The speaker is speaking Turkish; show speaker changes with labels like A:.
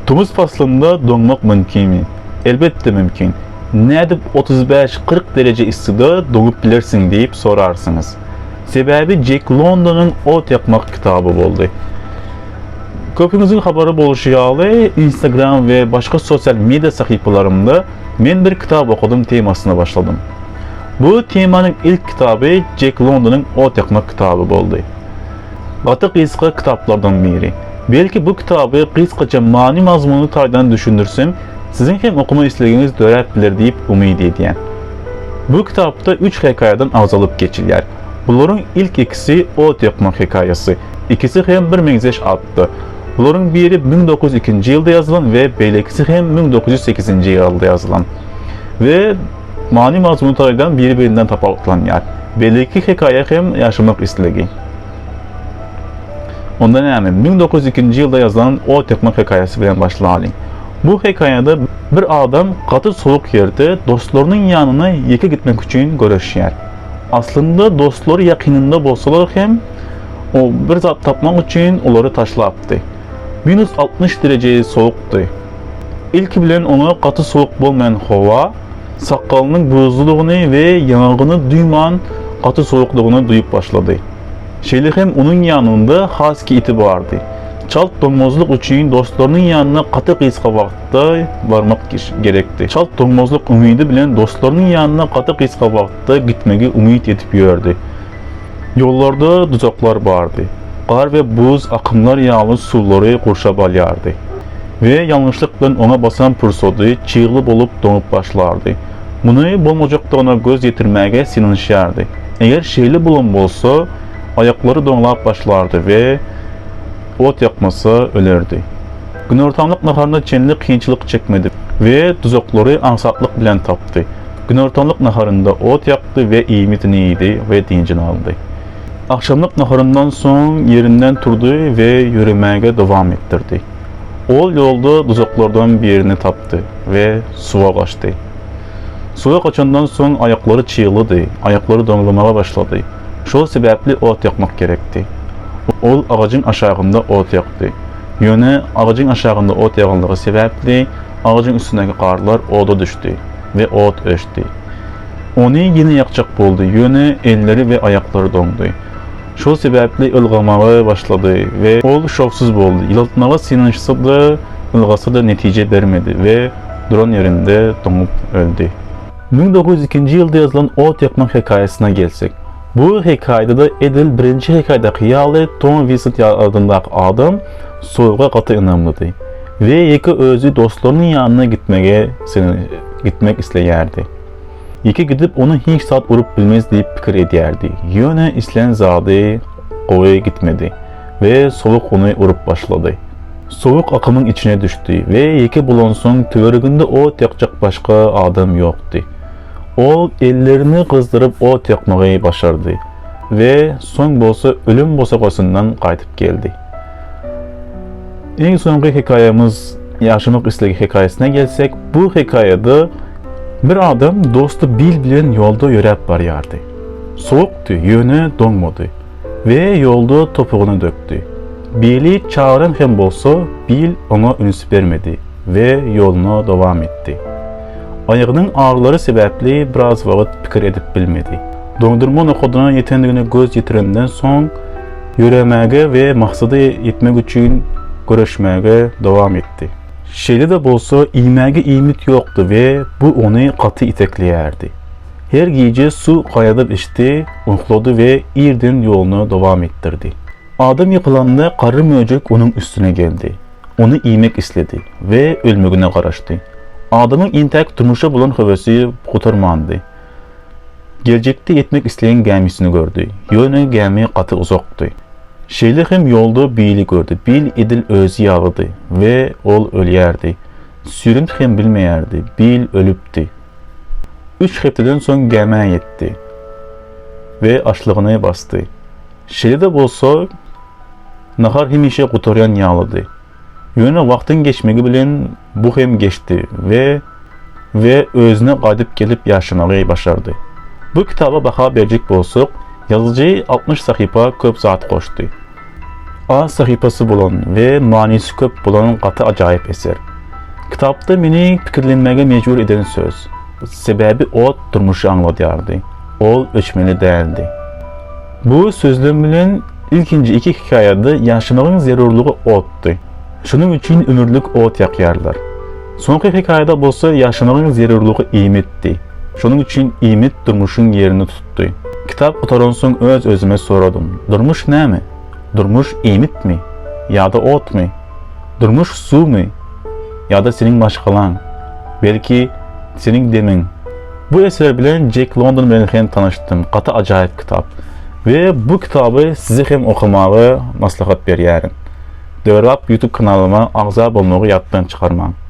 A: Tumuz faslında donmak mümkün mi? Elbette mümkün. Ne edip 35-40 derece ısıda donup bilirsin deyip sorarsınız. Sebebi Jack London'un Ot Yakmak kitabı oldu. Köpünüzün haberi boluşuyalı Instagram ve başka sosyal medya sayfalarımda men bir kitap okudum temasına başladım. Bu temanın ilk kitabı Jack London'un Ot Yakmak kitabı oldu. Batı kıyıska kitaplardan biri. Belki bu kitabı kıyıskaca mani mazmunu taydan düşünürsem, sizin hem okuma istediğiniz dörebilir deyip umid ediyen. Bu kitapta 3 hikayeden azalıp geçiler. Bunların ilk ikisi Ot Yakmak hikayesi. İkisi hem bir menzeş adlı. Bunların biri 1902 yılda yazılan ve belekisi hem 1908 yılda yazılan. Ve mani mazmunu taydan birbirinden tapaklan yer. Beleki hikaye hem yaşamak istediği. Ondan yani 1902 yılda yazılan Ot Yakmak hikayesi bilen başlayalım. Bu hikayede bir adam katı soğuk yerde dostlarının yanına yeke gitmek için görüşür. Aslında dostları yakınında bolsalar hem o bir zat tapmak için onları taşlaptı. Minus 60 derece soğuktu. İlk bilen ona katı soğuk olmayan hava, sakalının buzluğunu ve yanağını duyman katı soğukluğunu duyup başladı. Şeylik hem onun yanında Husky iti vardı. Çalt donmazlık için dostlarının yanına katı kıyıska vakitte varmak gerekti. Çalt donmazlık ümidi bilen dostlarının yanına katı kıyıska vakitte gitmeyi ümit edip yördü. Yollarda tuzaklar vardı. Kar ve buz akımlar yağlı suları kurşabalyardı. Ve yanlışlıkla ona basan pırsodu çığlıp olup donup başlardı. Bunu bolmacaklarına göz yetirmeye sinişerdi. Eğer şeyli bulun olsa ayakları donlap başlardı ve ot yakmasa ölerdi. Günortamlık naharına çenli kıyınçılık çekmedi ve tuzakları ansatlık bilen taptı. Günortamlık naharında ot yaktı ve iyimitini yedi ve dincini aldı. Akşamlık naharından son yerinden turdu ve yürümeye devam ettirdi. O yolda tuzaklardan birini taptı ve suya kaçtı. Suya kaçandan son ayakları çığlıdı, ayakları donlamaya başladı. Şu sebeple ot yakmak gerekti. O ağacın aşağısında ot yaktı. Yönü ağacın aşağısında ot yakıldığı sebeple ağacın üstündeki karlar oda düştü ve ot öştü. Onu yine yakacak oldu. Yönü elleri ve ayakları dondu. Şu sebeple ılgamaya başladı ve o şovsuz oldu. Yıltmaya sinişse de ılgası da netice vermedi ve duran yerinde donup öldü. 1902 yılda yazılan Ot Yakmak hikayesine gelsek. Bu hikayede de Edil birinci hikayedeki yağlı Tom Vincent adındaki adam soğuğa katı inanmadı ve yeki özü dostlarının yanına gitmek isteyerdi. Yeki gidip onu hiç saat vurup bilmez deyip fikir ederdi. Yöne islen zadı koya gitmedi ve soğuk onu vurup başladı. Soğuk akımın içine düştü ve yeki bulunsun tüveriginde ot yakacak başka adam yoktu. O ellerini kızdırıp ot yakmayı başardı ve son bolsa ölüm bosakasından kaytıp geldi. En sonki hikayemiz yaşamak istediği hikayesine gelsek, bu hikayede bir adam dostu Bill bilen yolda yürep barıyardı. Soğuktu, yönü donmadı ve yolda topuğunu döktü. Bill'i çağıran hem bolsa Bill ona üns vermedi ve yoluna devam etti. Ayağının ağrıları sebeple biraz vakit fikir edip bilmedi. Dondurma nokoduna yetendiğine göz yetirenden son yürümeye ve maksada yetmek için görüşmeye devam etti. Şeyde de bolsa ilmege imit yoktu ve bu onu katı itekleyerdi. Her gece su kayadıp içti, uykladı ve irden yolunu devam ettirdi. Adam yıkılanında karı möcek onun üstüne geldi. Onu iğmek istedi ve ölmegine karıştı. Adamın intek turmuşa bulan hevesi kurtarmandı. Gelecekte yetmek isteyen gemisini gördü. Yönü gemi katı uzaktı. Şeylik hem yolda Bill'i gördü. Bill Edil özü yağıdı ve ol ölüyerdi. Sürünt hem bilmeyerdi. Bill ölüptü. 3 haftadan son gemiye yetti ve açlığını bastı. Şeyde de bolsa nahar hem işe kurtaryan yağladı. Yönü vaktin geçmegi bilen bu hem geçti ve özüne qayıdıp gelip yaşamayı başardı. Bu kitaba baha verecek bolsak, yazıcı 60 sayfa köp zat koştu. az sahifası bolan ve manisi köp bolan qatı acayip eser. Kitapta meni pikirlenmege mecbur eden söz. Sebebi o durmuşu anladıyardı. Ol öçmeli değildi. Bu sözlüm bilen ilkinci iki hikayede yaşamağın zerurluğu ottu. Şunun için ömürlük ot yakyarlar. Sonraki hikayede bolsa yaşamağın zerurluğu imitdi. Şunun için imit durmuşun yerini tuttu. Kitap qutaran soň öz özüme soradım. Durmuş näme? Durmuş imit mi? Ya da ot mu? Durmuş su mu? Ya da senin başkalan? Belki senin demin. Bu eser bilen Jack London bilen hem tanıştım. Qatı acayip kitap. Ve bu kitabı size hem okumağı maslahat berýärim. Döwrap YouTube kanalyma agza bolmagy ýatdan çykarmaň.